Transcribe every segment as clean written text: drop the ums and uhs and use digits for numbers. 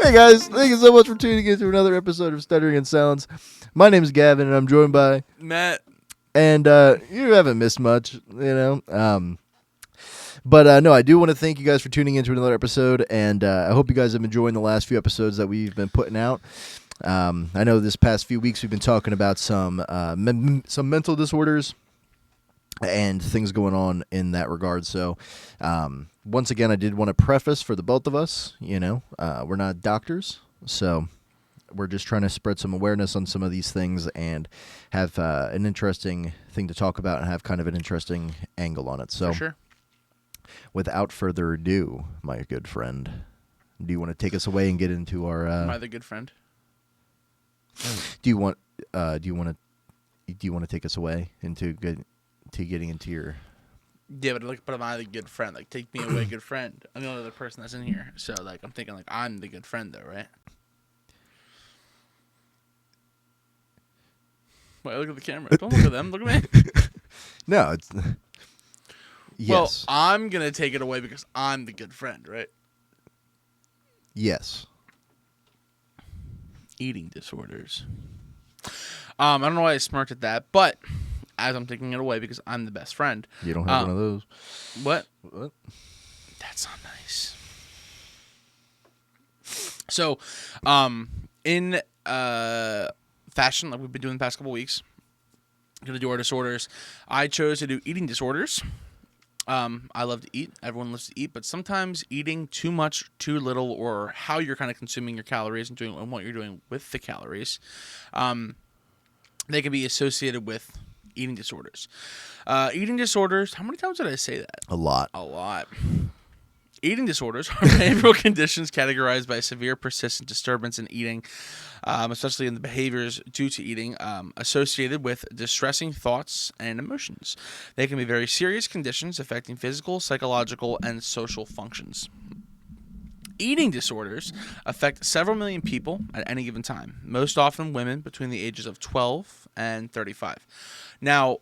Hey guys, thank you so much for tuning in to another episode of Stuttering in Silence. My name is Gavin, and I'm joined by Matt. And you haven't missed much, But no, I do want to thank you guys for tuning in to another episode, and I hope you guys have been enjoying the last few episodes that we've been putting out. I know this past few weeks we've been talking about some mental disorders and things going on in that regard. So, once again, I did want to preface for the both of us, we're not doctors, so we're just trying to spread some awareness on some of these things and have an interesting thing to talk about and have kind of an interesting angle on it. So, For sure. Without further ado, my good friend, do you want to take us away and get into our? Am I the good friend? Do you want to take us away into getting into your? Yeah, but am I the good friend? Like, take me away, good friend. I'm the only other person that's in here, so I'm thinking I'm the good friend, though, right? Wait, look at the camera. Don't look at them. Look at me. No, it's. Yes. Well, I'm gonna take it away because I'm the good friend, right? Yes. Eating disorders. I don't know why I smirked at that, but as I'm taking it away because I'm the best friend. You don't have one of those. What? What? That's not nice. So, in fashion, like we've been doing the past couple weeks, gonna do our disorders. I chose to do eating disorders. I love to eat. Everyone loves to eat, but sometimes eating too much, too little, or how you're kind of consuming your calories and what you're doing with the calories, they can be associated with eating disorders. Eating disorders. How many times did I say that? A lot. A lot. Eating disorders are behavioral conditions categorized by severe persistent disturbance in eating, especially in the behaviors due to eating, associated with distressing thoughts and emotions. They can be very serious conditions affecting physical, psychological, and social functions. Eating disorders affect several million people at any given time, most often women between the ages of 12 and 35. Now,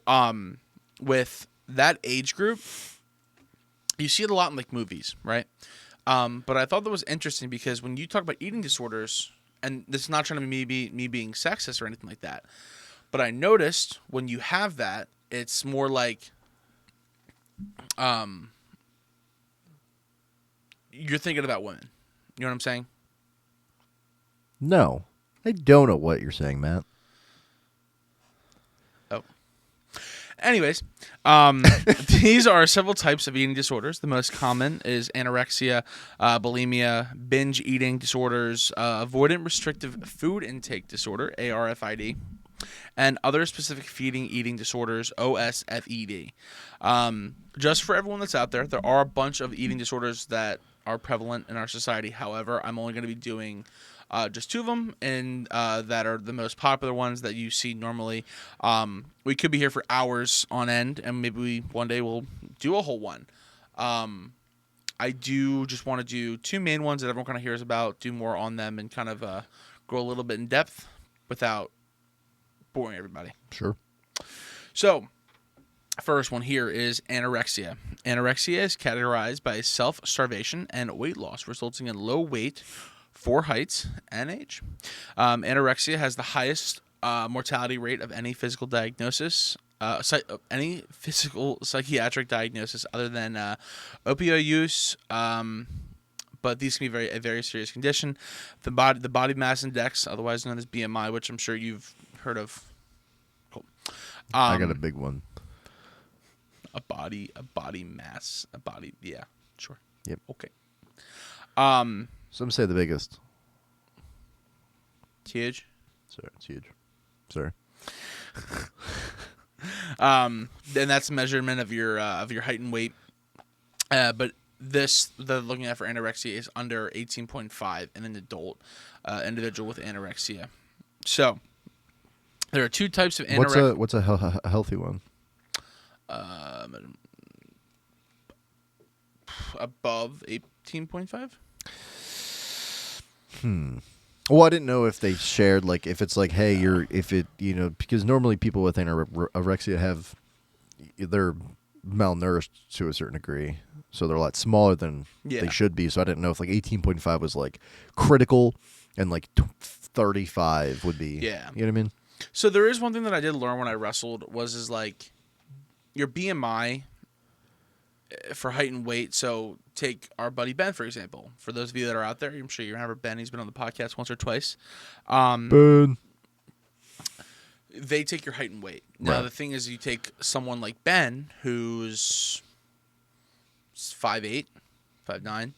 with that age group, you see it a lot in movies, right? But I thought that was interesting because when you talk about eating disorders, and this is not trying to be me being sexist or anything like that, but I noticed when you have that, it's more like you're thinking about women. You know what I'm saying? No, I don't know what you're saying, Matt. Anyways, these are several types of eating disorders. The most common is anorexia, bulimia, binge eating disorders, avoidant restrictive food intake disorder, ARFID, and other specific feeding eating disorders, OSFED. Just for everyone that's out there, there are a bunch of eating disorders that are prevalent in our society. However, I'm only going to be doing just two of them, and that are the most popular ones that you see normally. We could be here for hours on end, and maybe one day we'll do a whole one. I do just want to do two main ones that everyone kind of hears about, do more on them, and kind of go a little bit in depth without boring everybody. Sure. So, first one here is anorexia. Anorexia is categorized by self-starvation and weight loss, resulting in low weight for height and age. Anorexia has the highest mortality rate of any physical diagnosis, any physical psychiatric diagnosis other than opioid use. But these can be a very serious condition. The body mass index, otherwise known as BMI, which I'm sure you've heard of. Cool. I got a big one. Yeah, sure. Yep. Okay. Some say the biggest. It's huge. Sorry, it's huge. Sorry. And that's a measurement of your height and weight. But they're looking at for anorexia is under 18.5 in an adult individual with anorexia. So there are two types of anorexia. What's a healthy one? Above 18.5. Well, I didn't know if they shared, if it's hey, because normally people with anorexia have, their malnourished to a certain degree, so they're a lot smaller than Yeah. they should be. So I didn't know if like 18.5 was like critical, and like 35 would be. Yeah. You know what I mean? So there is one thing that I did learn when I wrestled is like your BMI for height and weight. So take our buddy Ben, for example. For those of you that are out there, I'm sure you remember Ben. He's been on the podcast once or twice. Boom. They take your height and weight. Now, Right. the thing is, you take someone like Ben, who's 5'8", 5'9",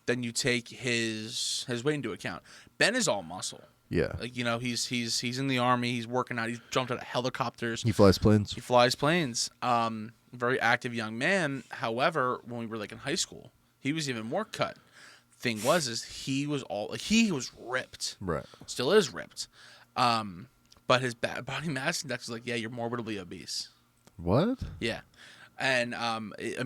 then you take his weight into account. Ben is all muscle. Yeah. Like, he's in the Army. He's working out. He's jumped out of helicopters. He flies planes. He flies planes. Very active young man. However, when we were like in high school, he was even more cut. Thing is he was he was ripped. Right. Still is ripped. But his body mass index is like, yeah, you're morbidly obese. What? Yeah. And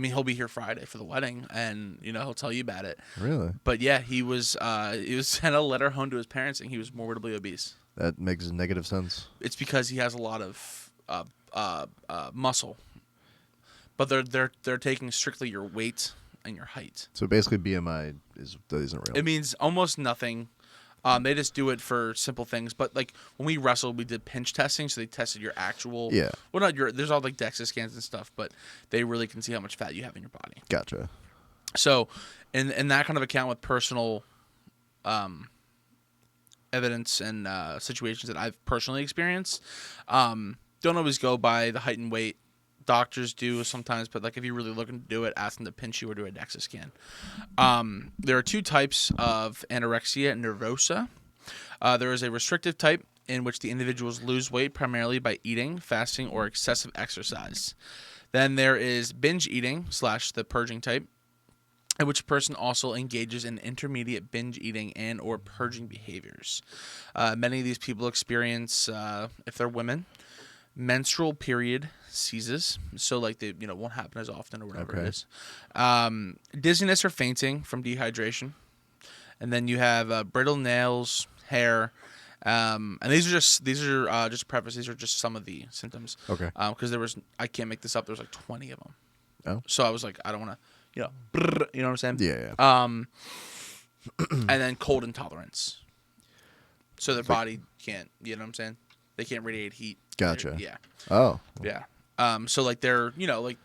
he'll be here Friday for the wedding, and he'll tell you about it. Really? But yeah, he was sent a letter home to his parents saying he was morbidly obese. That makes negative sense. It's because he has a lot of muscle. But they're taking strictly your weight and your height. So basically, BMI isn't real. It means almost nothing. They just do it for simple things. But like when we wrestled, we did pinch testing, so they tested your actual. Yeah. Well, not your. There's all like DEXA scans and stuff, but they really can see how much fat you have in your body. Gotcha. So, in that kind of account with personal, evidence and situations that I've personally experienced, don't always go by the height and weight. Doctors do sometimes, but like if you're really looking to do it, ask them to pinch you or do a DEXA scan. There are two types of anorexia nervosa. There is a restrictive type in which the individuals lose weight primarily by eating, fasting, or excessive exercise. Then there is binge eating / the purging type, in which a person also engages in intermediate binge eating and or purging behaviors. Many of these people experience, if they're women, menstrual period ceases, so like they won't happen as often or whatever it is. Dizziness or fainting from dehydration, and then you have brittle nails, hair, and these are just preface. These are just some of the symptoms. Okay. Because I can't make this up. There's like 20 of them. Oh. So I was like, I don't want to, you know what I'm saying? Yeah. And then cold intolerance. So their body can't, you know what I'm saying? They can't radiate heat. Gotcha. Yeah. Oh. Yeah. So like they're, like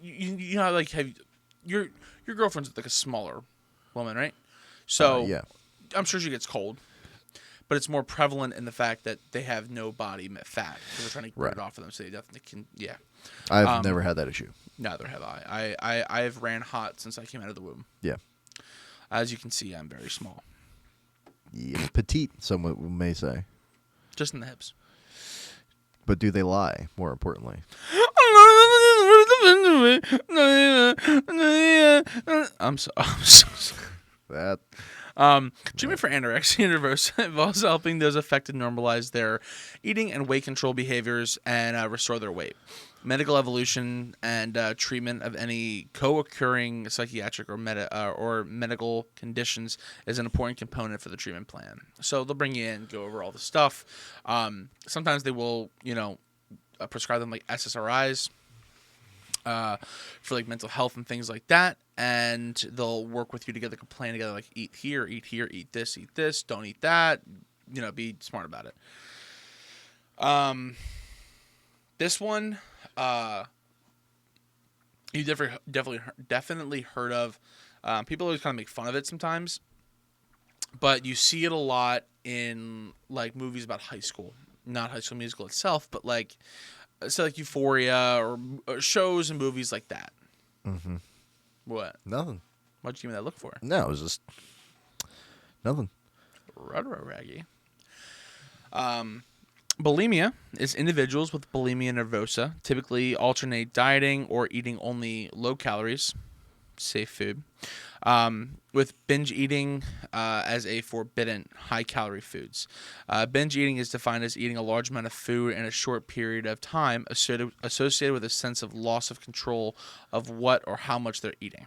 you know, like have your girlfriend's like a smaller woman, right? So yeah. I'm sure she gets cold, but it's more prevalent in the fact that they have no body fat because they're trying to get it off of them, so they definitely can. Yeah. I've never had that issue. Neither have I. I've ran hot since I came out of the womb. Yeah. As you can see, I'm very small. Yeah. Petite, some may say. Just in the hips. But do they lie, more importantly? I'm so sorry. That. Treatment for anorexia nervosa involves helping those affected normalize their eating and weight control behaviors and restore their weight. Medical evolution and treatment of any co-occurring psychiatric or medical conditions is an important component for the treatment plan. So they'll bring you in, go over all the stuff. Sometimes they will, prescribe them like SSRIs for like mental health and things like that. And they'll work with you to get like a plan together, like eat here, eat this, don't eat that. Be smart about it. This one, you definitely heard of. People always kind of make fun of it sometimes, but you see it a lot in like movies about high school, not High School Musical itself, but like Euphoria or shows and movies like that. Mm-hmm. What? Nothing. What'd you give me that look for? No, it was just nothing. Raggy. Bulimia is individuals with bulimia nervosa typically alternate dieting or eating only low calories, safe food, with binge eating as a forbidden high-calorie foods. Binge eating is defined as eating a large amount of food in a short period of time associated with a sense of loss of control of what or how much they're eating.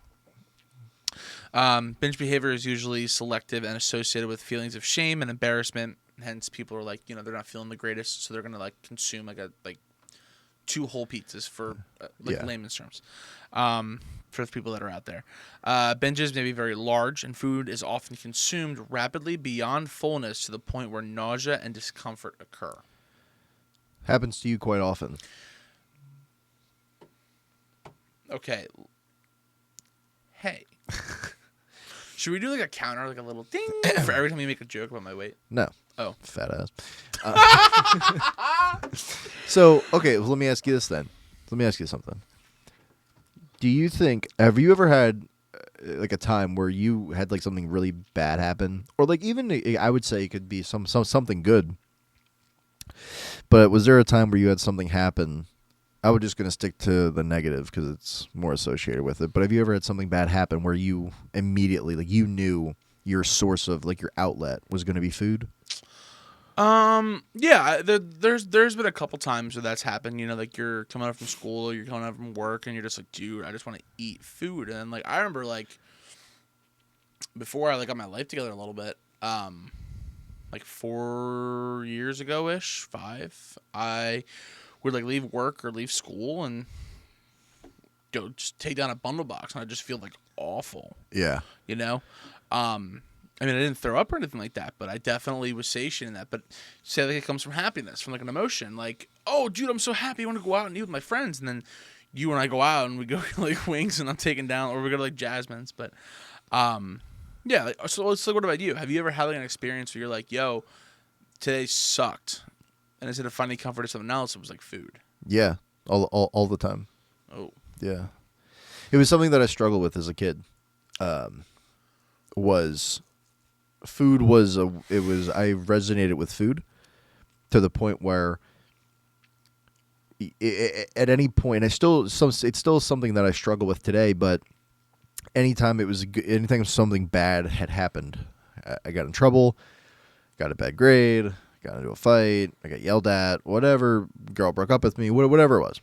Binge behavior is usually selective and associated with feelings of shame and embarrassment. Hence, people are like, they're not feeling the greatest, so they're gonna like consume like 2 whole pizzas for Yeah. layman's terms. For the people that are out there. Binges may be very large, and food is often consumed rapidly beyond fullness to the point where nausea and discomfort occur. Happens to you quite often. Okay. Hey. Should we do like a counter, like a little ding for every time you make a joke about my weight? No. Oh. Fat ass. So, okay, well, let me ask you this then. Let me ask you something. Do you think, have you ever had like a time where you had like something really bad happen? Or like even, I would say it could be something good. But was there a time where you had something happen? I was just going to stick to the negative because it's more associated with it. But have you ever had something bad happen where you immediately, like you knew your source of like your outlet was going to be food? Yeah, there's been a couple times where that's happened, like you're coming out from school or you're coming out from work and you're just like, dude, I just want to eat food. And then like, I remember like before I like got my life together a little bit, like 4 years ago-ish, 5, I would like leave work or leave school and go just take down a bundle box and I just feel like awful. Yeah. I mean, I didn't throw up or anything like that, but I definitely was satiated in that. But say like it comes from happiness, from like an emotion, like, oh, dude, I'm so happy. I want to go out and eat with my friends. And then you and I go out and we go to like Wings and I'm taken down, or we go to like Jasmine's. But yeah. So what about you? Have you ever had like an experience where you're like, yo, today sucked, and instead of finding comfort in something else, it was like food? Yeah. All the time. Oh. Yeah. It was something that I struggled with as a kid. Food was I resonated with food to the point where at any point, it's still something that I struggle with today, but anytime something bad had happened, I got in trouble, got a bad grade, got into a fight, I got yelled at, whatever, girl broke up with me, whatever it was,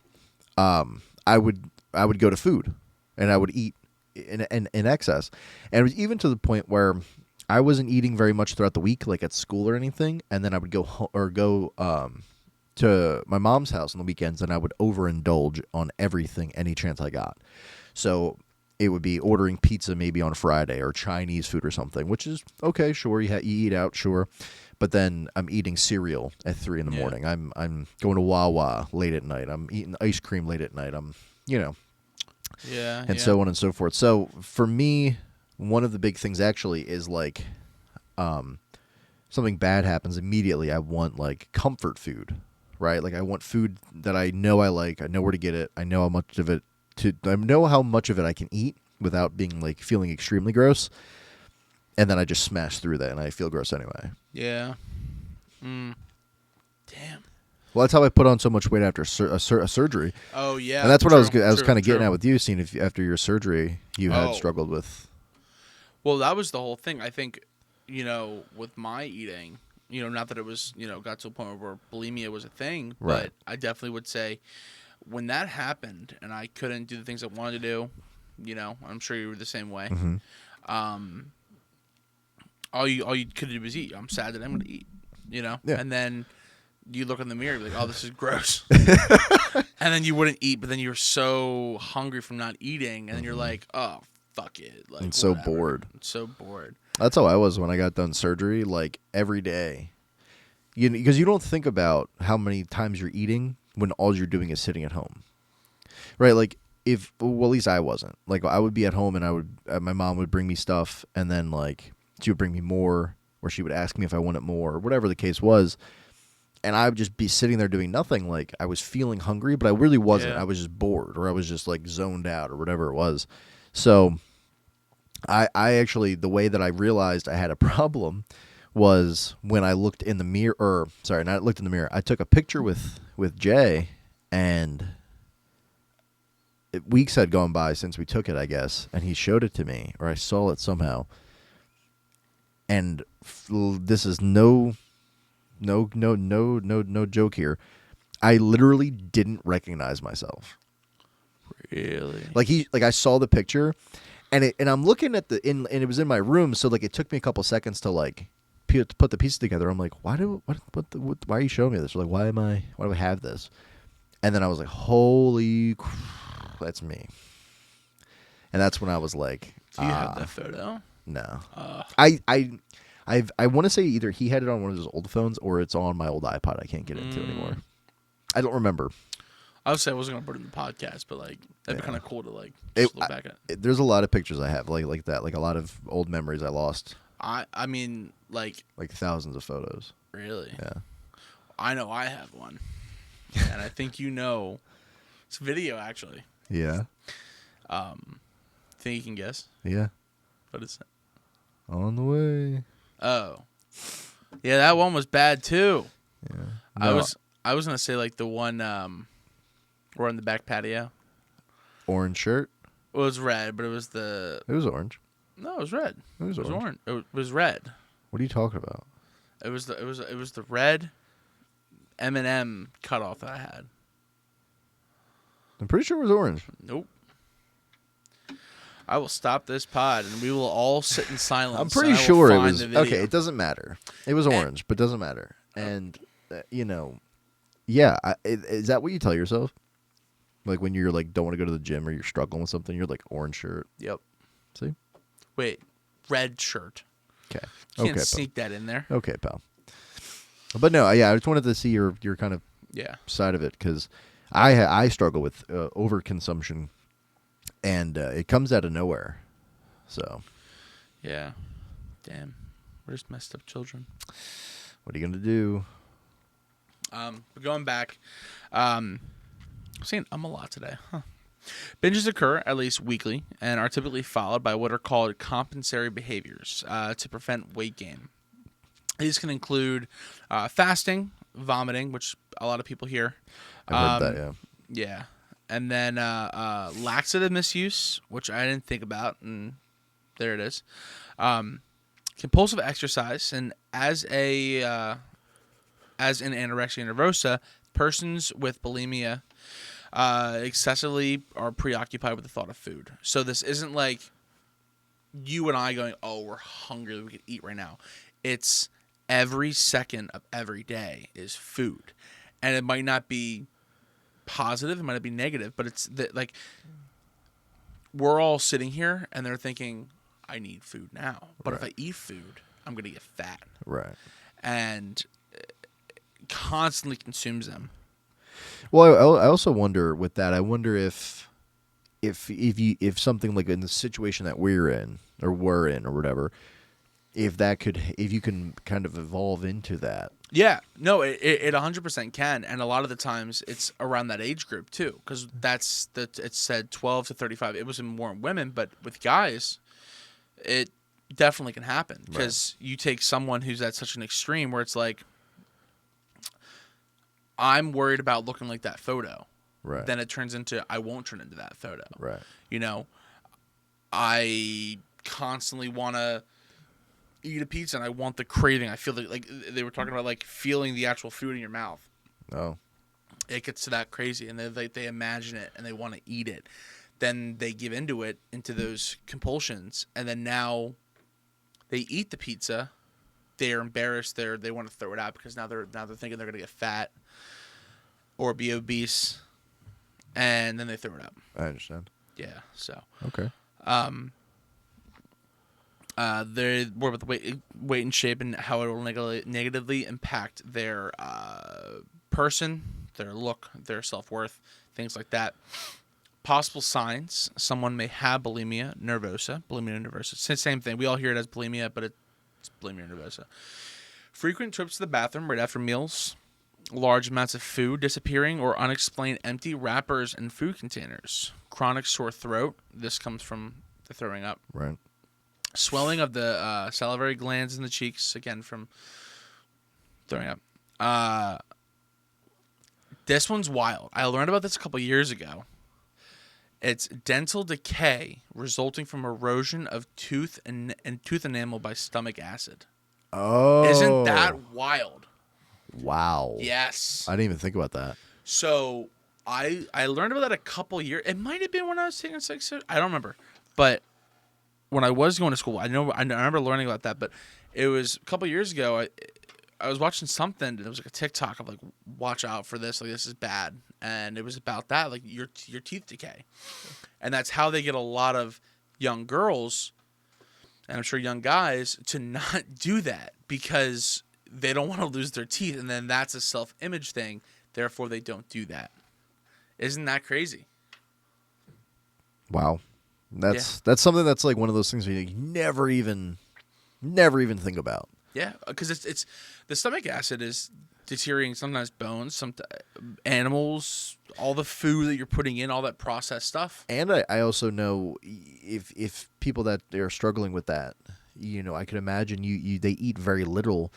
I would go to food and I would eat in excess. And it was even to the point where I wasn't eating very much throughout the week, like at school or anything, and then I would go to my mom's house on the weekends, and I would overindulge on everything, any chance I got. So it would be ordering pizza maybe on Friday or Chinese food or something, which is okay, sure, you eat out, sure, but then I'm eating cereal at 3 in the morning. I'm going to Wawa late at night. I'm eating ice cream late at night. And so on and so forth. So for me, one of the big things actually is like something bad happens immediately. I want like comfort food, right? Like I want food that I know I like. I know where to get it. I know how much of it I can eat without being like feeling extremely gross. And then I just smash through that and I feel gross anyway. Yeah. Damn. Well, that's how I put on so much weight after a surgery. Oh yeah. And that's what I was kind of getting at with you, seeing if after your surgery you had struggled with. Well, that was the whole thing. I think, with my eating, not that it was, got to a point where bulimia was a thing, right. But I definitely would say when that happened and I couldn't do the things I wanted to do, I'm sure you were the same way. Mm-hmm. All you could do was eat. I'm sad that I'm going to eat, Yeah. And then you look in the mirror and be like, oh, this is gross. And then you wouldn't eat, but then you're so hungry from not eating, and then you're like, oh, fuck it. Like, and so bored. I'm so bored. That's how I was when I got done surgery, like every day. Because you don't think about how many times you're eating when all you're doing is sitting at home. Right? Like, at least I wasn't. Like, I would be at home and my mom would bring me stuff, and then, like, she would bring me more, or she would ask me if I wanted more, or whatever the case was. And I would just be sitting there doing nothing. Like, I was feeling hungry, but I really wasn't. Yeah. I was just bored, or I was just, like, zoned out, or whatever it was. So I actually, the way that I realized I had a problem was when I looked in the mirror, not looked in the mirror. I took a picture with Jay, and weeks had gone by since we took it, I guess, and he showed it to me, or I saw it somehow. And this is no joke here. I literally didn't recognize myself. Really? Like I saw the picture, and I'm looking at and it was in my room, so like it took me a couple seconds to like put the pieces together. I'm like, why are you showing me this? Or like, why do I have this? And then I was like, holy that's me. And that's when I was like, Do you have that photo? No. I want to say either he had it on one of his old phones or it's on my old iPod I can't get into anymore. I don't remember. I would say I wasn't gonna put it in the podcast, but like that'd be kind of cool to like just look back at. There's a lot of pictures I have like that, like a lot of old memories I lost. I mean like thousands of photos. Really? Yeah. I know I have one, and I think it's a video actually. Yeah. Think you can guess? Yeah. What is it? On the way. Oh, yeah, that one was bad too. Yeah. No. I was gonna say like the one we're on the back patio. Orange shirt. It was red, but it was orange. No, it was red. It was orange. It was red. What are you talking about? It was the red M&M cutoff that I had. I'm pretty sure it was orange. Nope. I will stop this pod and we will all sit in silence. I'm pretty sure it was. Okay, it doesn't matter. It was orange, but doesn't matter. And yeah. Is that what you tell yourself? Like when you're like don't want to go to the gym or you're struggling with something, you're like orange shirt. Yep. See? Wait, red shirt. Okay. You can't sneak that in there. Okay, pal. But no, yeah, I just wanted to see your kind of side of it because I struggle with overconsumption, and it comes out of nowhere. So. Yeah. Damn. We're just messed up children. What are you gonna do? Going back, I'm saying a lot today. Huh. Binges occur at least weekly and are typically followed by what are called compensatory behaviors to prevent weight gain. These can include fasting, vomiting, which a lot of people hear. I've heard that, yeah. Yeah. And then laxative misuse, which I didn't think about, and there it is. Compulsive exercise, and as in anorexia nervosa, persons with bulimia excessively are preoccupied with the thought of food. So this isn't like you and I going, oh, we're hungry, we could eat right now. It's every second of every day is food. And it might not be positive, it might not be negative, but it's like we're all sitting here and they're thinking, I need food now. But if I eat food, I'm going to get fat. Right. And constantly consumes them. Well, I also wonder with that. I wonder if something like in the situation that we're in or whatever, if you can kind of evolve into that. Yeah, no, it 100% can, and a lot of the times it's around that age group too, because it said 12 to 35. It was more in women, but with guys, it definitely can happen because you take someone who's at such an extreme where it's like, I'm worried about looking like that photo. Right. Then it turns into I won't turn into that photo. Right. I constantly want to eat a pizza and I want the craving. I feel like they were talking about like feeling the actual food in your mouth. Oh. It gets to that crazy and they imagine it and they want to eat it. Then they give into those compulsions, and then now they eat the pizza. They're embarrassed. They want to throw it out because now they're thinking they're gonna get fat or be obese, and then they throw it out. I understand. Yeah. So. Okay. They're more about the weight and shape and how it will negatively impact their person, their look, their self-worth, things like that. Possible signs: someone may have bulimia nervosa. It's the same thing. We all hear it as bulimia, but it's bulimia nervosa. Frequent trips to the bathroom right after meals. Large amounts of food disappearing or unexplained empty wrappers and food containers. Chronic sore throat. This comes from the throwing up. Right. Swelling of the salivary glands in the cheeks, again from throwing up. This one's wild. I learned about this a couple years ago. It's dental decay resulting from erosion of tooth and tooth enamel by stomach acid. Oh. Isn't that wild? Wow. Yes. I didn't even think about that. So I learned about that a couple years. It might have been when I was taking sex. I don't remember. But when I was going to school, I remember learning about that. But it was a couple years ago. I was watching something, and it was like a TikTok of like, watch out for this, like this is bad, and it was about that, like your teeth decay, and that's how they get a lot of young girls, and I'm sure young guys, to not do that because they don't want to lose their teeth, and then that's a self-image thing. Therefore, they don't do that. Isn't that crazy? Wow, that's something that's like one of those things where you never even think about. Yeah, because it's the stomach acid is deteriorating sometimes bones, some animals, all the food that you're putting in, all that processed stuff. And I also know if people that are struggling with that, I can imagine they eat very little,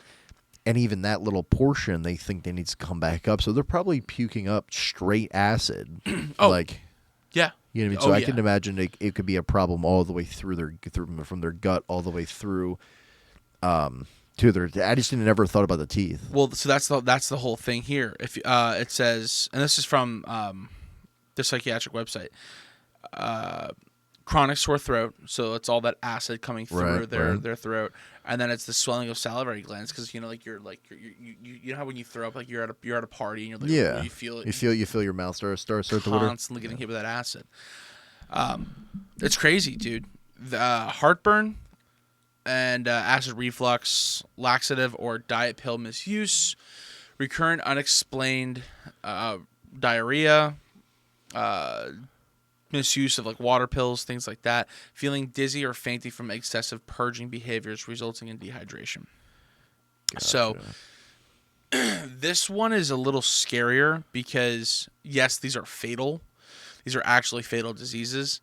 and even that little portion they think they need to come back up, so they're probably puking up straight acid. Oh, like, yeah. You know what I mean? So I can imagine it could be a problem all the way through from their gut all the way through to their. I just never thought about the teeth. Well, so that's the whole thing here. If it says, and this is from the psychiatric website, chronic sore throat. So it's all that acid coming through their throat, and then it's the swelling of salivary glands because you know how when you throw up, like you're at a party and you're like, you feel it. You feel your mouth start to water. Constantly getting hit with that acid. It's crazy, dude. The heartburn and acid reflux, laxative or diet pill misuse, recurrent unexplained diarrhea, misuse of like water pills, things like that, feeling dizzy or fainting from excessive purging behaviors resulting in dehydration. Gotcha. So this one is a little scarier because, yes, these are fatal. These are actually fatal diseases.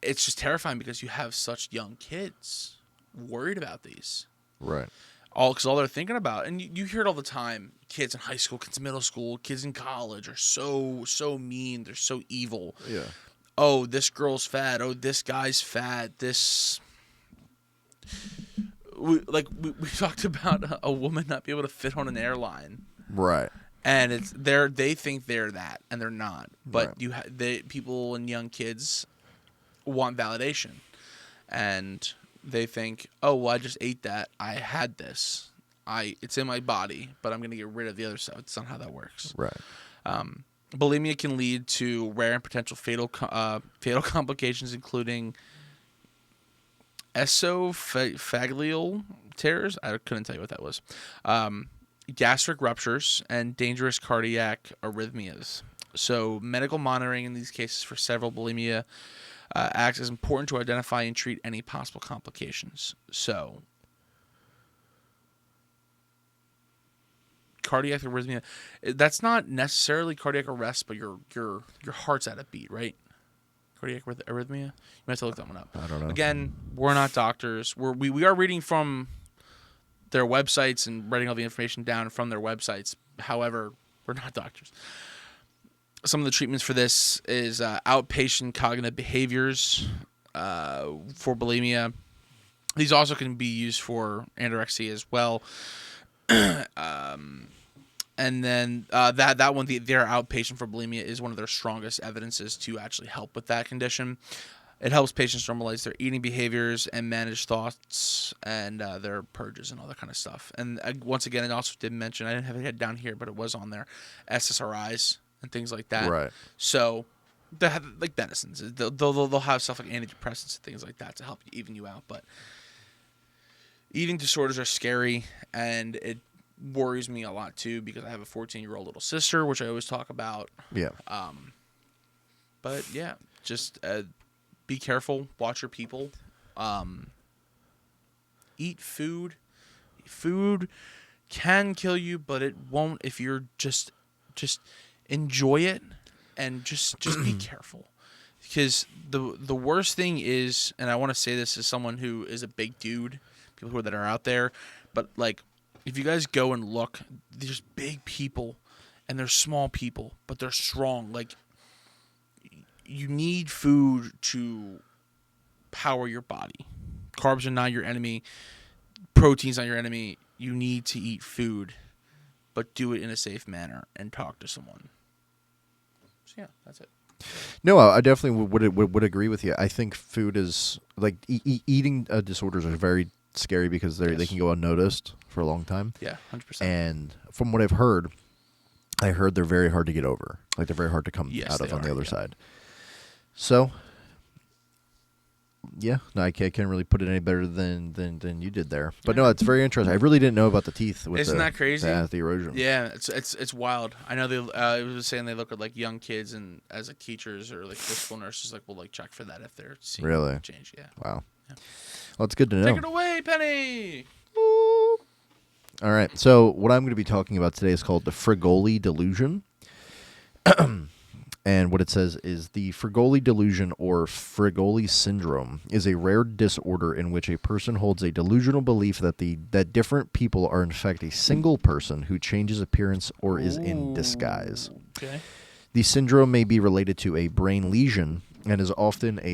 It's just terrifying because you have such young kids worried about these. Right. Because all they're thinking about, and you hear it all the time, kids in high school, kids in middle school, kids in college are so mean. They're so evil. Yeah. Oh, this girl's fat. Oh, this guy's fat. We talked about a woman not be able to fit on an airline. Right. And they think they're that, and they're not. But people and young kids want validation, and they think, oh, well, I just ate that. I had this. It's in my body, but I'm going to get rid of the other stuff. It's not how that works. Right. Bulimia can lead to rare and potential fatal complications, including esophageal tears. I couldn't tell you what that was. Gastric ruptures and dangerous cardiac arrhythmias. So medical monitoring in these cases for several bulimia acts as important to identify and treat any possible complications. So cardiac arrhythmia, that's not necessarily cardiac arrest, but your heart's at a beat, right? Cardiac arrhythmia? You might have to look that one up. I don't know. Again, we're not doctors. We are reading from their websites and writing all the information down from their websites. However, we're not doctors. Some of the treatments for this is outpatient cognitive behaviors for bulimia. These also can be used for anorexia as well. And then that one, their outpatient for bulimia is one of their strongest evidences to actually help with that condition. It helps patients normalize their eating behaviors and manage thoughts and their purges and all that kind of stuff. And once again, it also did mention, I didn't have it down here, but it was on there, SSRIs and things like that. Right. So they have like medicines. They'll have stuff like antidepressants and things like that to help even you out. But eating disorders are scary, and it worries me a lot too because I have a 14-year-old little sister, which I always talk about. Yeah. But yeah, just be careful. Watch your people. Eat food. Food can kill you, but it won't if you're just enjoy it and just be careful. Because the worst thing is, and I want to say this as someone who is a big dude, people that are out there, but like if you guys go and look, there's big people and there's small people, but they're strong. Like you need food to power your body. Carbs are not your enemy. Protein's not your enemy. You need to eat food, but do it in a safe manner and talk to someone. So yeah, that's it. No, I definitely would agree with you. I think food is like eating disorders are very scary because they can go unnoticed for a long time. Yeah, 100%. And from what I've heard, I heard they're very hard to get over. Like they're very hard to come out of on the other side. So, yeah, no, I can't really put it any better than you did there. But no, it's very interesting. I really didn't know about the teeth. Isn't that crazy? The erosion. Yeah, it's wild. I know they. I was saying they look at like young kids and as like teachers or like physical nurses, like we'll like check for that if they're seeing really change. Yeah. Wow. Yeah. Well, it's good to know. Take it away, Penny. All right. So what I'm going to be talking about today is called the Frégoli Delusion. And what it says is the Frégoli Delusion or Frégoli Syndrome is a rare disorder in which a person holds a delusional belief that that different people are in fact a single person who changes appearance or is in disguise. Okay. The syndrome may be related to a brain lesion and is often of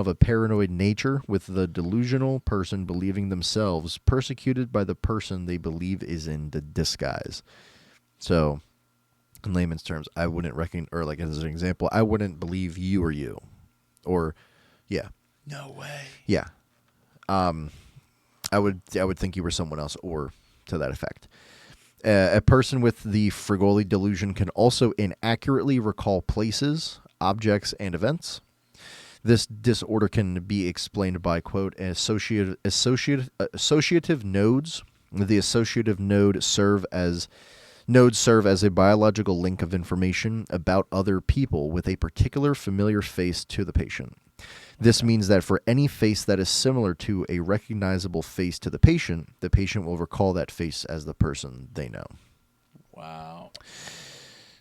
a paranoid nature, with the delusional person believing themselves persecuted by the person they believe is in the disguise. So, in layman's terms, I wouldn't or like as an example, I wouldn't believe you or you, or yeah, no way, yeah, I would think you were someone else, or to that effect. A person with the Frégoli delusion can also inaccurately recall places, objects, and events. This disorder can be explained by, quote, associative nodes. The associative nodes serve as a biological link of information about other people with a particular familiar face to the patient. This means that for any face that is similar to a recognizable face to the patient will recall that face as the person they know. Wow.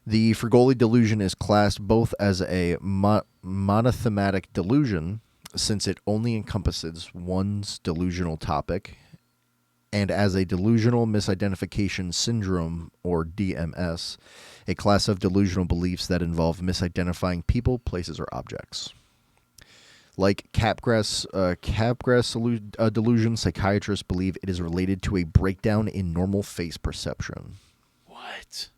The Frégoli delusion is classed both as a monothematic delusion, since it only encompasses one's delusional topic, and as a delusional misidentification syndrome, or DMS, a class of delusional beliefs that involve misidentifying people, places, or objects. Like Capgras delusion, psychiatrists believe it is related to a breakdown in normal face perception. What?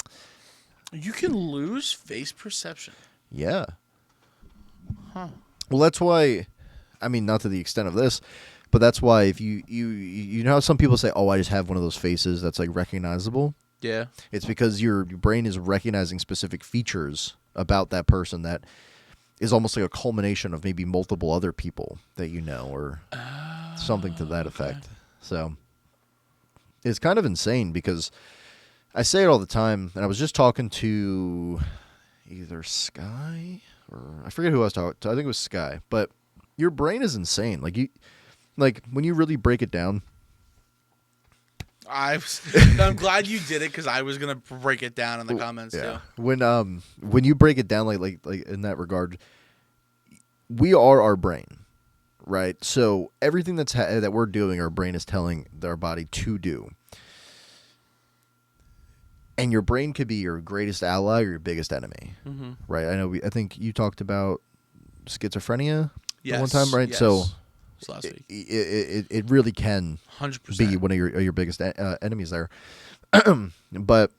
You can lose face perception? Yeah. Huh. Well, that's why, I mean, not to the extent of this, but that's why if you know how some people say, oh, I just have one of those faces that's like recognizable? Yeah. It's because your brain is recognizing specific features about that person that is almost like a culmination of maybe multiple other people that you know, or something to that effect. So it's kind of insane because I say it all the time, and I was just talking to either Sky or I forget who I was talking to. I think it was Sky. But your brain is insane. Like when you really break it down. I'm glad you did it because I was gonna break it down in the comments too. When you break it down like in that regard, we are our brain, right? So everything that we're doing, our brain is telling our body to do. And your brain could be your greatest ally or your biggest enemy, right? I think you talked about schizophrenia one time, right? Yes. So last week. It really can 100% be one of your biggest enemies there. But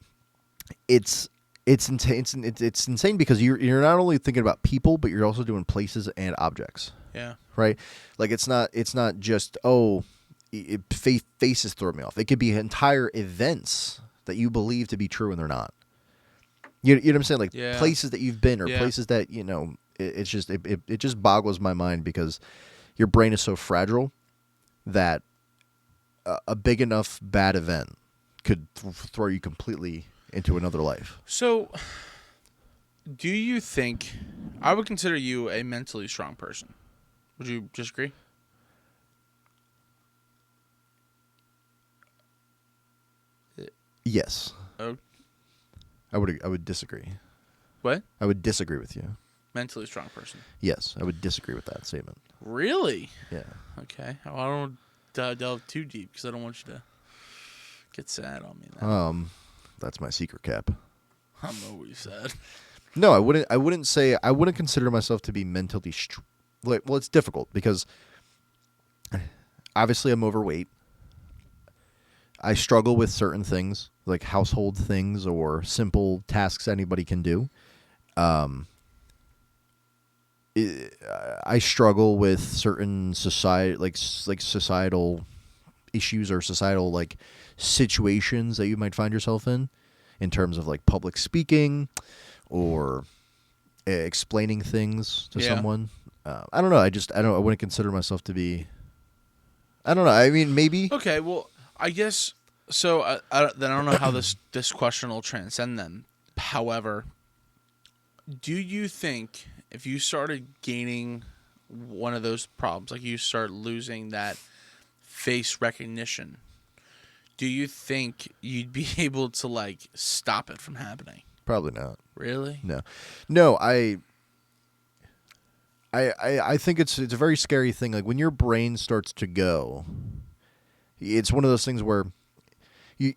it's insane because you're not only thinking about people, but you're also doing places and objects. Yeah. Right? Like it's not just faces throw me off. It could be entire events that you believe to be true and they're not. You know what I'm saying? Like places that you've been or places that, it just boggles my mind because your brain is so fragile that a big enough bad event could throw you completely into another life. So, do you think I would consider you a mentally strong person? Would you disagree? Yes. Oh. I would disagree. What? I would disagree with you. Mentally strong person. Yes, I would disagree with that statement. Really? Yeah. Okay. Well, I don't delve too deep because I don't want you to get sad on me now. That's my secret cap. I know what you said. No, I wouldn't consider myself to be mentally well, it's difficult because obviously I'm overweight. I struggle with certain things, like household things or simple tasks anybody can do. I struggle with certain societal issues or societal like situations that you might find yourself in terms of like public speaking or explaining things to someone. I don't know. I wouldn't consider myself to be. I don't know. I mean, maybe. Okay, well, I guess so. Then I don't know how this question will transcend them. However, do you think if you started gaining one of those problems, like you start losing that face recognition, do you think you'd be able to like stop it from happening? Probably not. Really? No. I think it's a very scary thing. Like when your brain starts to go, it's one of those things where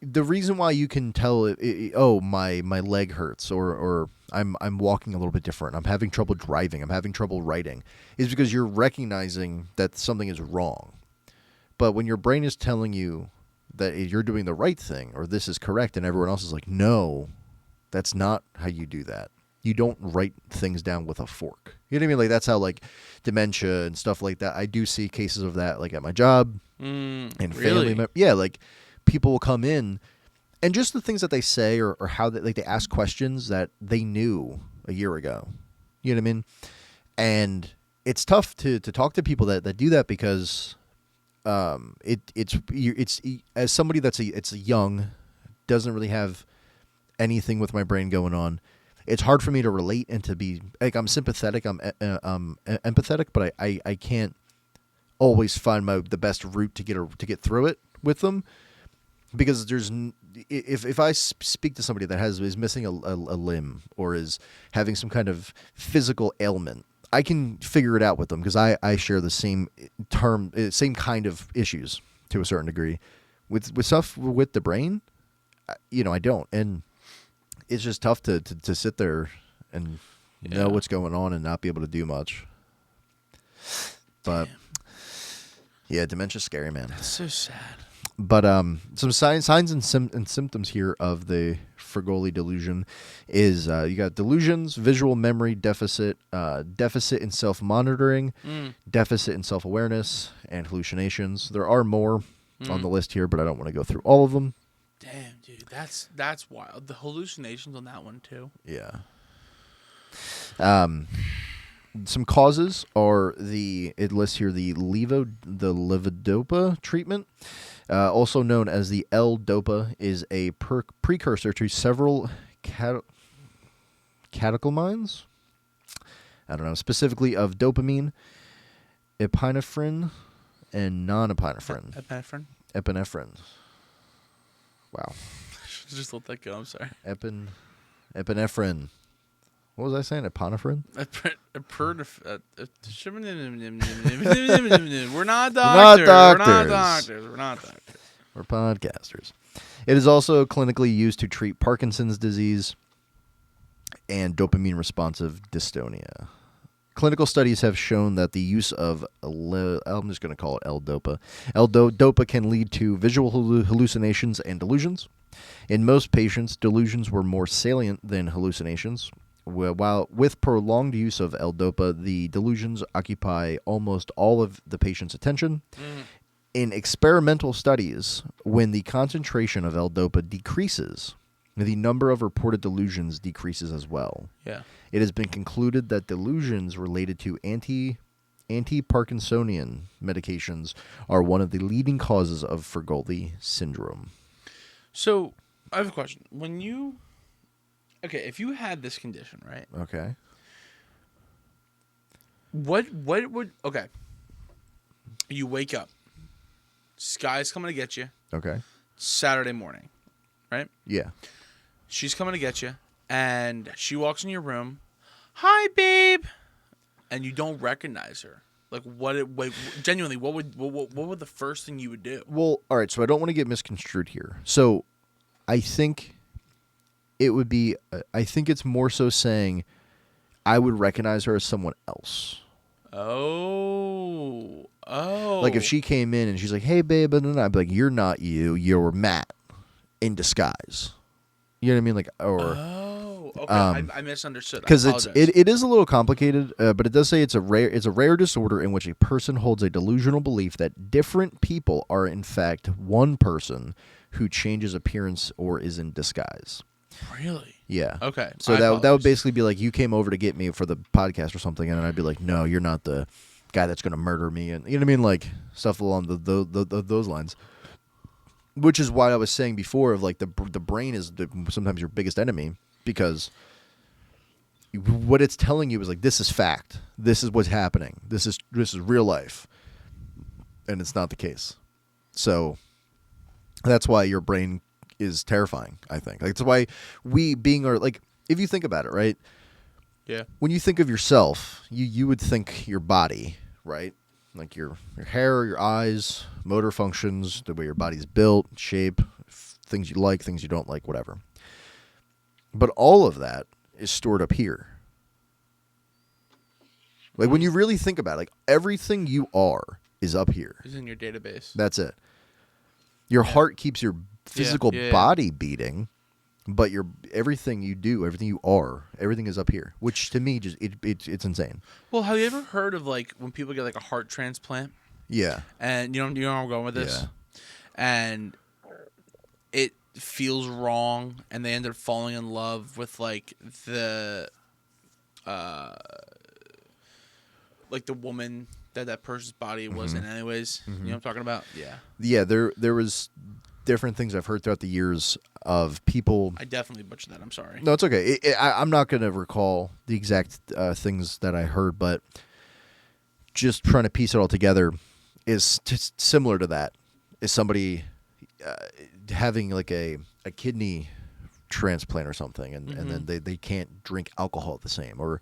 the reason why you can tell my leg hurts or I'm walking a little bit different. I'm having trouble driving. I'm having trouble writing, is because you're recognizing that something is wrong. But when your brain is telling you that you're doing the right thing or this is correct, and everyone else is like, no, that's not how you do that. You don't write things down with a fork. You know what I mean? Like that's how like dementia and stuff like that. I do see cases of that like at my job and family. Yeah, like people will come in and just the things that they say or how they ask questions that they knew a year ago. You know what I mean? And it's tough to talk to people that do that because it's as somebody it's young, doesn't really have anything with my brain going on. It's hard for me to relate and to be like I'm sympathetic, I'm empathetic, but I can't always find the best route to get through it with them because if I speak to somebody that is missing a limb or is having some kind of physical ailment, I can figure it out with them because I share the same same kind of issues to a certain degree. With stuff with the brain, I don't, and it's just tough to sit there and know what's going on and not be able to do much. But yeah, dementia's scary, man. That's so sad. But some signs and symptoms here of the Frégoli delusion is you got delusions, visual memory deficit, deficit in self-monitoring, deficit in self-awareness, and hallucinations. There are more on the list here, but I don't want to go through all of them. Damn, dude, that's wild. The hallucinations on that one too. Yeah. Some causes are it lists here the levodopa treatment, also known as the L-dopa, is a precursor to several catecholamines. I don't know, specifically of dopamine, epinephrine, and non-epinephrine. Epinephrine. Wow. Just let that go. I'm sorry. Epinephrine. What was I saying? Epinephrine? We're not doctors. We're podcasters. It is also clinically used to treat Parkinson's disease and dopamine responsive dystonia. Clinical studies have shown that the use of, I'm just going to call it L-dopa. L-dopa can lead to visual hallucinations and delusions. In most patients, delusions were more salient than hallucinations. While with prolonged use of L-dopa, the delusions occupy almost all of the patient's attention. In experimental studies, when the concentration of L-dopa decreases, the number of reported delusions decreases as well. Yeah. It has been concluded that delusions related to anti-Parkinsonian medications are one of the leading causes of Frégoli syndrome. So, I have a question. If you had this condition, right? Okay. What would you wake up. Sky's coming to get you. Okay. Saturday morning, right? Yeah. She's coming to get you, and she walks in your room. Hi, babe. And you don't recognize her. Like, genuinely, what would the first thing you would do? Well, all right, so I don't want to get misconstrued here. So I think it would be, I think it's more so saying I would recognize her as someone else. Oh. Like if she came in and she's like, hey, babe, and then I'd be like, you're not you, you're Matt in disguise. You know what I mean? Like, or Okay, I misunderstood. Because it is a little complicated, but it does say it's a rare disorder in which a person holds a delusional belief that different people are in fact one person who changes appearance or is in disguise. Really? Yeah. Okay. So that would basically be like you came over to get me for the podcast or something, and then I'd be like, no, you're not the guy that's going to murder me, and you know what I mean, like stuff along those lines. Which is why I was saying before of like the brain is sometimes your biggest enemy, because what it's telling you is like, this is fact, this is what's happening, this is real life, and it's not the case. So that's why your brain is terrifying, I think. Like, that's why if you think about it, right? Yeah. When you think of yourself, you would think your body, right? Like your hair, your eyes, motor functions, the way your body's built, shape, things you like, things you don't like, whatever. But all of that is stored up here. Like, when you really think about it, like, everything you are is up here. It's in your database. That's it. Your heart keeps your physical body beating, but everything you do, everything you are, everything is up here. Which to me, just it's insane. Well, have you ever heard of like when people get like a heart transplant? Yeah. And you know where I'm going with this? Yeah. And it feels wrong, and they end up falling in love with like the woman that person's body was in anyways. You know what I'm talking about? Yeah. Yeah, there was different things I've heard throughout the years of people. I definitely butchered that. I'm sorry. No, it's okay. I'm not going to recall the exact things that I heard, but just trying to piece it all together is just similar to that. Is somebody having like a kidney transplant or something, and then they can't drink alcohol the same, or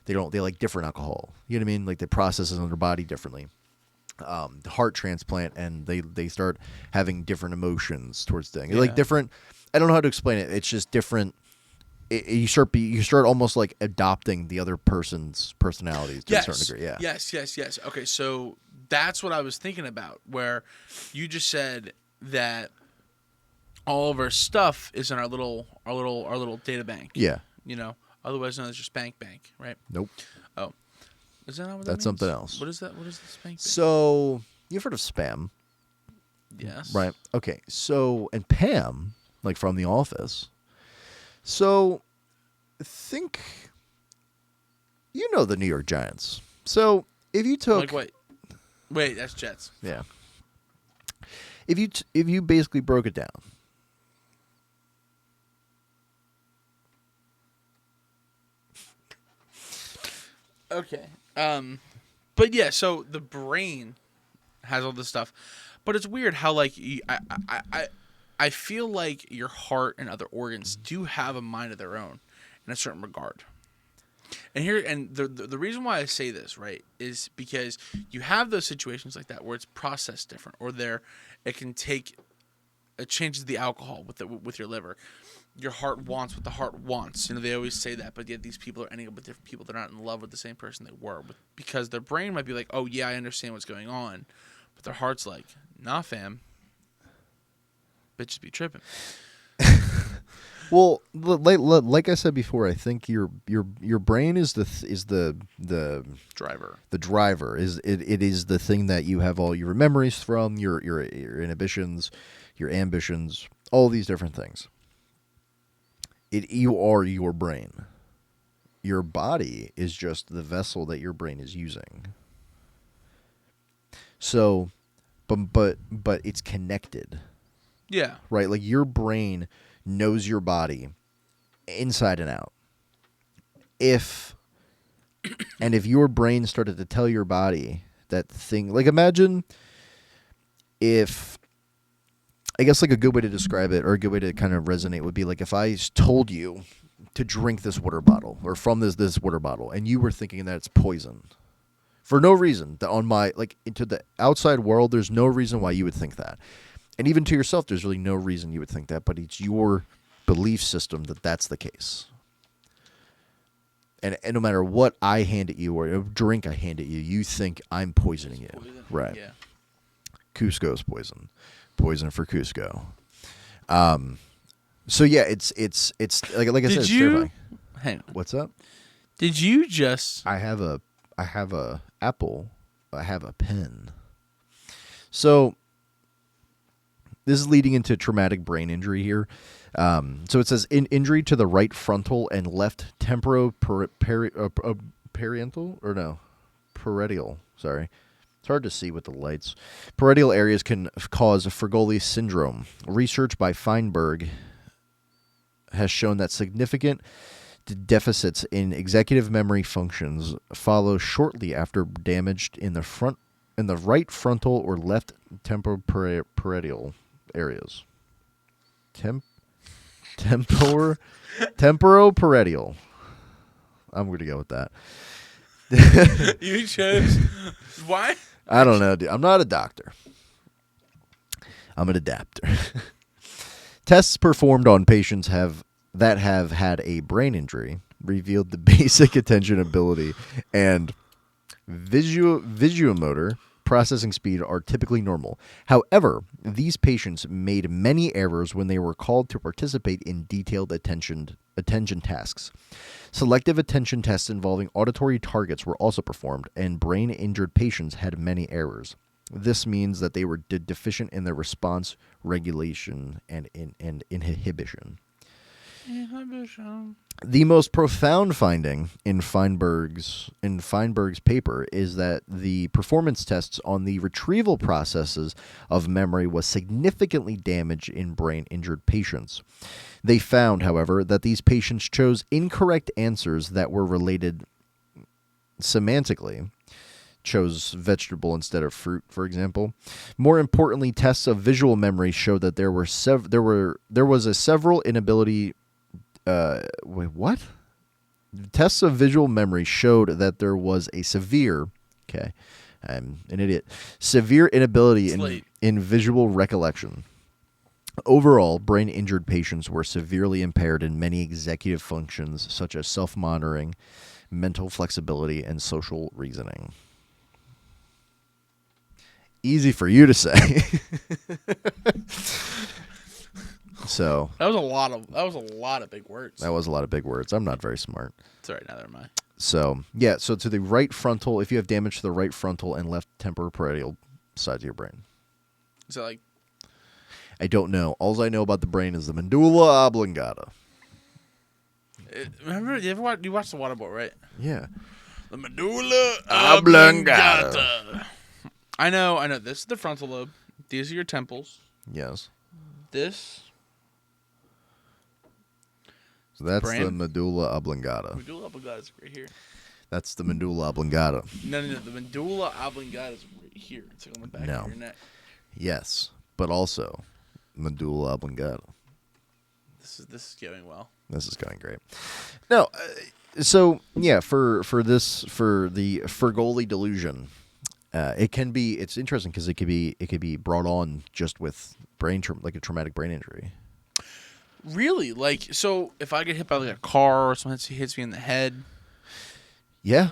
they like different alcohol. You know what I mean? Like, they process it in their body differently. The heart transplant, and they start having different emotions towards things. Like different. I don't know how to explain it. It's just different. You start almost like adopting the other person's personalities to a certain degree. Yeah. Yes. Okay, so that's what I was thinking about. Where you just said that all of our stuff is in our little data bank. Yeah. You know, otherwise known as your spank bank, right? Nope. Oh, is that not what that's means? something else? What is that? What is the spank bank? So you've heard of spam? Yes. Right. Okay. So, and Pam, like from The Office. So, think, you know, the New York Giants. So, if you took, like, wait, that's Jets. Yeah. If you basically broke it down. Okay. But yeah, so the brain has all this stuff, but it's weird how like I feel like your heart and other organs do have a mind of their own in a certain regard. And the reason why I say this, right, is because you have those situations like that where it's processed different, or it changes the alcohol with your liver. Your heart wants what the heart wants. You know, they always say that, but yet these people are ending up with different people. They're not in love with the same person they were, because their brain might be like, oh yeah, I understand what's going on, but their heart's like, nah, fam, bitches be tripping. Well, like I said before, I think your brain is the driver. The driver it is the thing that you have all your memories from, your inhibitions, your ambitions, all these different things. You are your brain. Your body is just the vessel that your brain is using. So, but it's connected. Yeah. Right? Like, your brain knows your body inside and out. If your brain started to tell your body that thing, like, imagine if, I guess, like, a good way to describe it, or a good way to kind of resonate would be like if I told you to drink this water bottle, or from this water bottle, and you were thinking that it's poison for no reason. Into the outside world, there's no reason why you would think that. And even to yourself, there's really no reason you would think that, but it's your belief system that that's the case. And no matter what I hand at you, or a drink I hand at you, you think I'm poisoning you. Poison. Right. Yeah. Cusco's poison. Poison for Cusco. So yeah, it's like I said, it's terrifying. Hang on. What's up? Did you just? I have a apple. I have a pen. So this is leading into traumatic brain injury here. So it says injury to the right frontal and left parietal. Sorry. It's hard to see with the lights. Parietal areas can cause Frégoli syndrome. Research by Feinberg has shown that significant deficits in executive memory functions follow shortly after damage in the right frontal or left temporoparietal areas. Temporoparietal. I'm going to go with that. You chose why? I don't know, dude. I'm not a doctor. I'm an adapter. Tests performed on patients that have had a brain injury revealed the basic attention ability and visuomotor processing speed are typically normal. However, these patients made many errors when they were called to participate in detailed attention tasks. Selective attention tests involving auditory targets were also performed, and brain-injured patients had many errors. This means that they were deficient in their response regulation and inhibition. The most profound finding in Feinberg's paper is that the performance tests on the retrieval processes of memory was significantly damaged in brain-injured patients. They found, however, that these patients chose incorrect answers that were related semantically. Chose vegetable instead of fruit, for example. More importantly, tests of visual memory showed that there was a several inability. What? Tests of visual memory showed that there was a severe. Okay, I'm an idiot. Severe inability in visual recollection. Overall, brain-injured patients were severely impaired in many executive functions, such as self-monitoring, mental flexibility, and social reasoning. Easy for you to say. So that was a lot of big words. That was a lot of big words. I'm not very smart. It's all right, neither am I. So yeah, so to the right frontal, if you have damage to the right frontal and left temporoparietal sides of your brain. Is that like? I don't know. All I know about the brain is the medulla oblongata. Remember, you watched The Waterboy, right? Yeah. The medulla oblongata. I know. This is the frontal lobe. These are your temples. Yes. This. So that's the medulla oblongata. Medulla oblongata is right here. That's the medulla oblongata. No. The medulla oblongata is right here. It's like on the back of your neck. Yes, but also medulla oblongata. This is going well. This is going great. No, so yeah, for the Frégoli Delusion, it's interesting because it could be brought on just with like a traumatic brain injury. Really? Like, so if I get hit by like a car or someone hits me in the head? Yeah.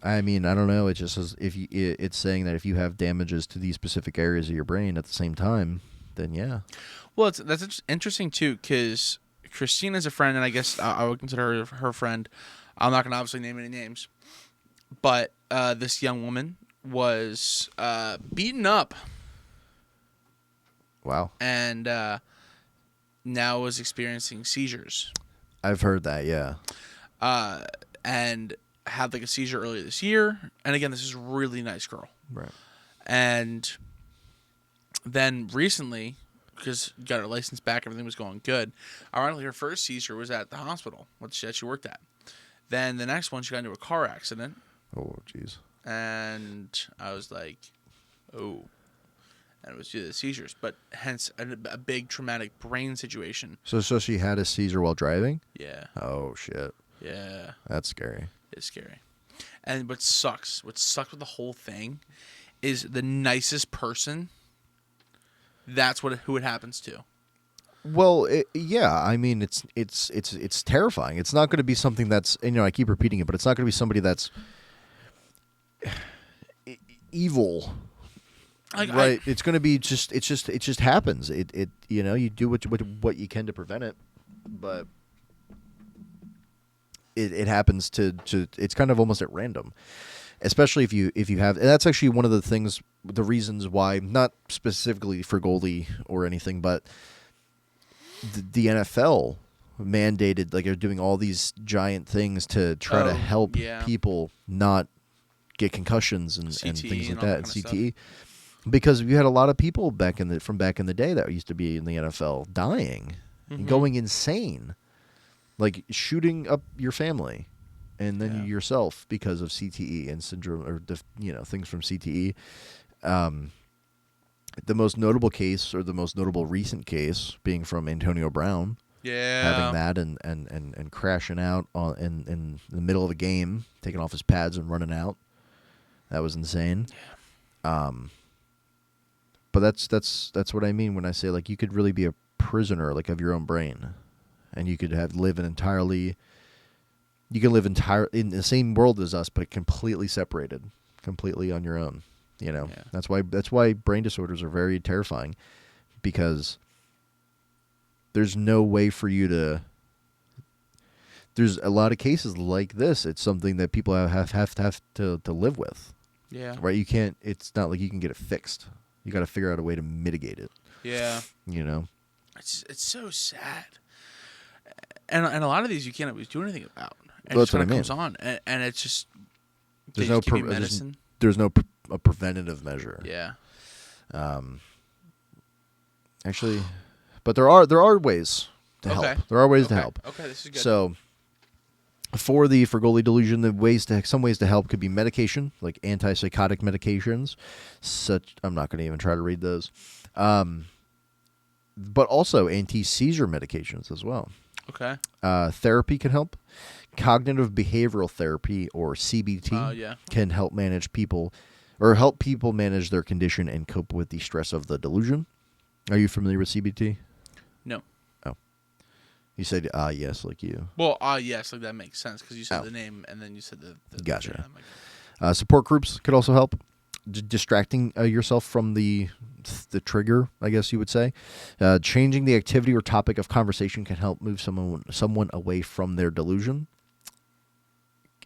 I mean, I don't know. It just says it's saying that if you have damages to these specific areas of your brain at the same time, then yeah. Well, that's interesting too, because Christina's a friend, and I guess I would consider her friend. I'm not going to obviously name any names, but this young woman was beaten up. Wow. And now is experiencing seizures. I've heard that, yeah. And had like a seizure earlier this year. And again, this is a really nice girl. Right. And then recently, because got her license back, everything was going good. Ironically, her first seizure was at the hospital that she worked at. Then the next one, she got into a car accident. Oh, jeez. And I was like, oh. And it was due to the seizures, but hence a big traumatic brain situation. So she had a seizure while driving? Yeah. Oh, shit. Yeah. That's scary. It's scary. And what sucks with the whole thing is the nicest person, that's who it happens to. Well, yeah. I mean, it's terrifying. It's not going to be something that's, I keep repeating it, but it's not going to be somebody that's evil. Right. It's going to be it just happens. You do what you can to prevent it. But it happens to it's kind of almost at random, especially if you have, and that's actually one of the reasons why, not specifically for goalie or anything, but the NFL mandated, like, they're doing all these giant things to try to help people not get concussions and things like that, and CTE. Because we had a lot of people back in the day that used to be in the NFL dying and going insane, like shooting up your family and then yourself because of CTE and syndrome, or things from CTE. The most notable case, or the most notable recent case, being from Antonio Brown. Having that and crashing out in the middle of a game, taking off his pads and running out. That was insane. But that's what I mean when I say, like, you could really be a prisoner, like, of your own brain, and you could live in the same world as us, but completely separated, completely on your own. That's why brain disorders are very terrifying, because there's no way for you to. There's a lot of cases like this. It's something that people have to live with. Yeah. Right. You can't. It's not like you can get it fixed. You got to figure out a way to mitigate it. Yeah. It's so sad, and a lot of these you can't always do anything about. And Well, that's what I mean. Comes on, and it's just there's medicine. There's no a preventative measure. Yeah. Actually, but there are ways to help. There are ways to help. Okay, this is good. So, for the Frégoli Delusion, some ways to help could be medication, like antipsychotic medications. I'm not going to even try to read those. But also anti-seizure medications as well. Okay. Therapy can help. Cognitive behavioral therapy, or CBT, can help help people manage their condition and cope with the stress of the delusion. Are you familiar with CBT? No. Oh. You said, yes, like you. Well, yes, like that makes sense, because you said the name and then you said the Gotcha. Support groups could also help. Distracting yourself from the trigger, I guess you would say. Changing the activity or topic of conversation can help move someone away from their delusion.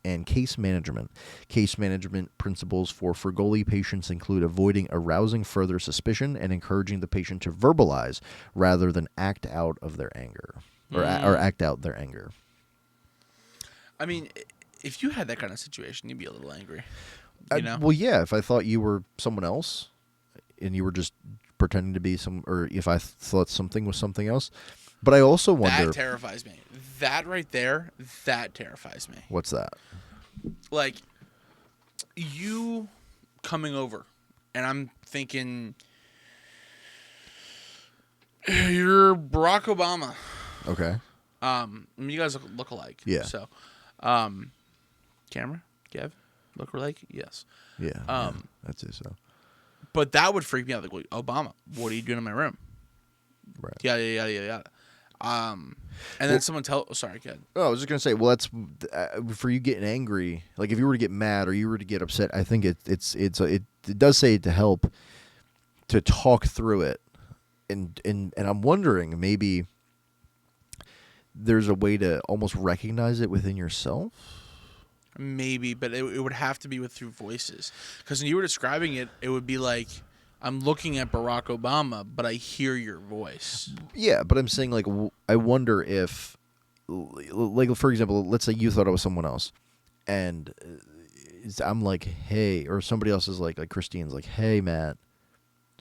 And case management. Case management principles for Frégoli patients include avoiding arousing further suspicion and encouraging the patient to verbalize rather than act out of their anger, or act out their anger. I mean, if you had that kind of situation, you'd be a little angry. Well, yeah, if I thought you were someone else and you were just pretending to be or if I thought something was something else. But I also wonder. That terrifies me. That right there, that terrifies me. What's that? Like, you coming over, and I'm thinking, you're Barack Obama. Okay. You guys look alike. Yeah. So, camera, Gav, look alike. Yes. Yeah. I'd say so. But that would freak me out. Like, Obama, what are you doing in my room? Right. Yeah. And then someone sorry, go ahead. Oh, I was just gonna say, well, that's for you getting angry. Like, if you were to get mad or you were to get upset, I think it does say to help to talk through it, and I'm wondering, maybe there's a way to almost recognize it within yourself. Maybe, but it would have to be through voices, because when you were describing it, it would be like, I'm looking at Barack Obama, but I hear your voice. Yeah, but I'm saying, like, I wonder if, like, for example, let's say you thought I was someone else, and I'm like, hey, or somebody else is like Christine's like, hey, Matt,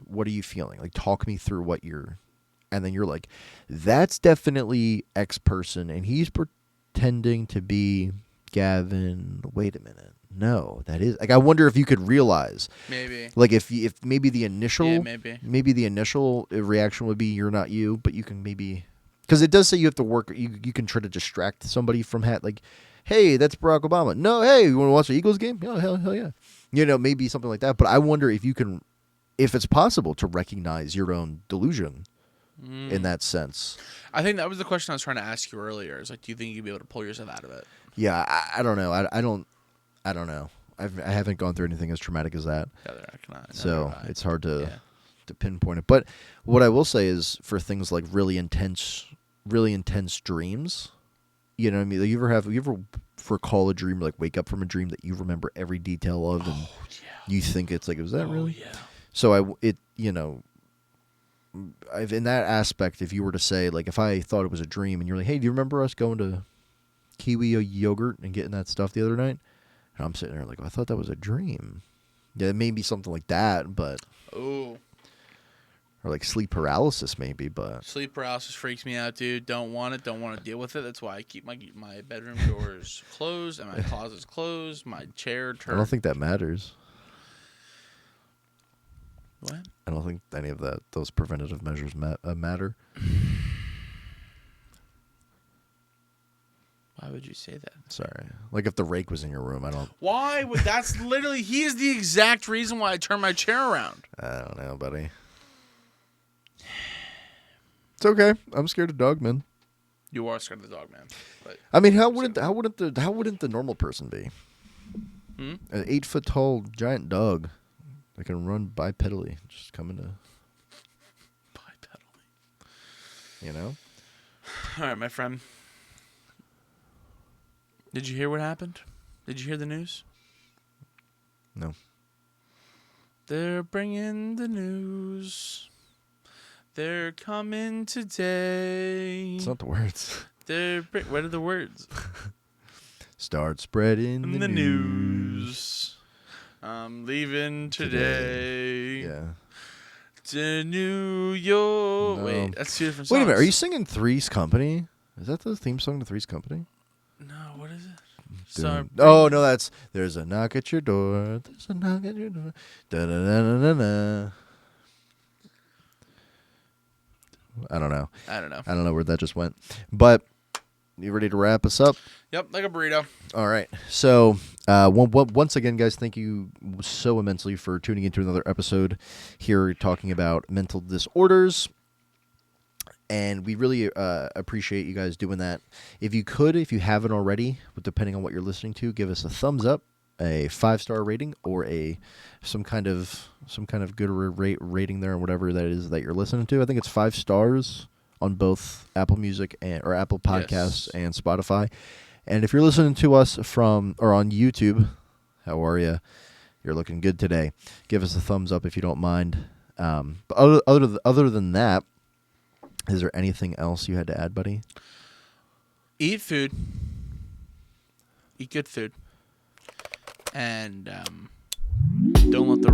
what are you feeling? Like, talk me through what you're, and then you're like, that's definitely X person, and he's pretending to be Gavin. Wait a minute. No, that is, like, I wonder if you could realize, maybe, like, if maybe the initial, maybe the initial reaction would be you're not you, but you can maybe, because it does say you have to work. You can try to distract somebody from like, hey, that's Barack Obama. No, hey, you want to watch the Eagles game? Yeah, hell yeah. Maybe something like that. But I wonder if you can, if it's possible to recognize your own delusion in that sense. I think that was the question I was trying to ask you earlier. Is like, do you think you'd be able to pull yourself out of it? Yeah, I don't know. I don't know. I haven't gone through anything as traumatic as that. So it's hard to pinpoint it. But what I will say is, for things like really intense dreams, You know what I mean? Like, you ever recall a dream, or like wake up from a dream that you remember every detail of, and you think it's like, was that really? Yeah. So in that aspect, if you were to say, like, if I thought it was a dream, and you're like, hey, do you remember us going to Kiwi Yogurt and getting that stuff the other night? And I'm sitting there like, I thought that was a dream. Yeah, it may be something like that, but Oh. or like sleep paralysis, maybe. But Sleep paralysis freaks me out, dude. Don't want it. Don't want to deal with it. That's why I keep my bedroom doors closed and my closets closed. My chair turned. I don't think that matters. What? I don't think any of those preventative measures matter. Why would you say that? Sorry. Like if the rake was in your room, I don't. Why would that's literally he is the exact reason why I turn my chair around. I don't know, buddy. It's okay. I'm scared of dog men. You are scared of the dog, man. But I mean, how wouldn't the normal person be? Hmm? An 8-foot tall giant dog that can run bipedally, just coming to. bipedally. You know. All right, my friend. Did you hear what happened? Did you hear the news? No. They're bringing the news. They're coming today. It's not the words. What are the words? Start spreading the news. I'm leaving today. Yeah. To New York. No. Wait, that's two different songs. Wait a minute. Are you singing Three's Company? Is that the theme song to Three's Company? No, what is it? Oh no, that's there's a knock at your door. There's a knock at your door. Da da da da da. I don't know. I don't know. I don't know where that just went. But you ready to wrap us up? Yep, like a burrito. All right. So once again, guys, thank you so immensely for tuning into another episode here talking about mental disorders. And we really appreciate you guys doing that. If you haven't already, depending on what you're listening to, give us a thumbs up, a 5-star rating, or some kind of good rating there, and whatever that is that you're listening to. I think it's 5 stars on both Apple Music or Apple Podcasts and Spotify. And if you're listening to us on YouTube, how are you? You're looking good today. Give us a thumbs up if you don't mind. But other than that. Is there anything else you had to add, buddy? Eat food. Eat good food. And don't let the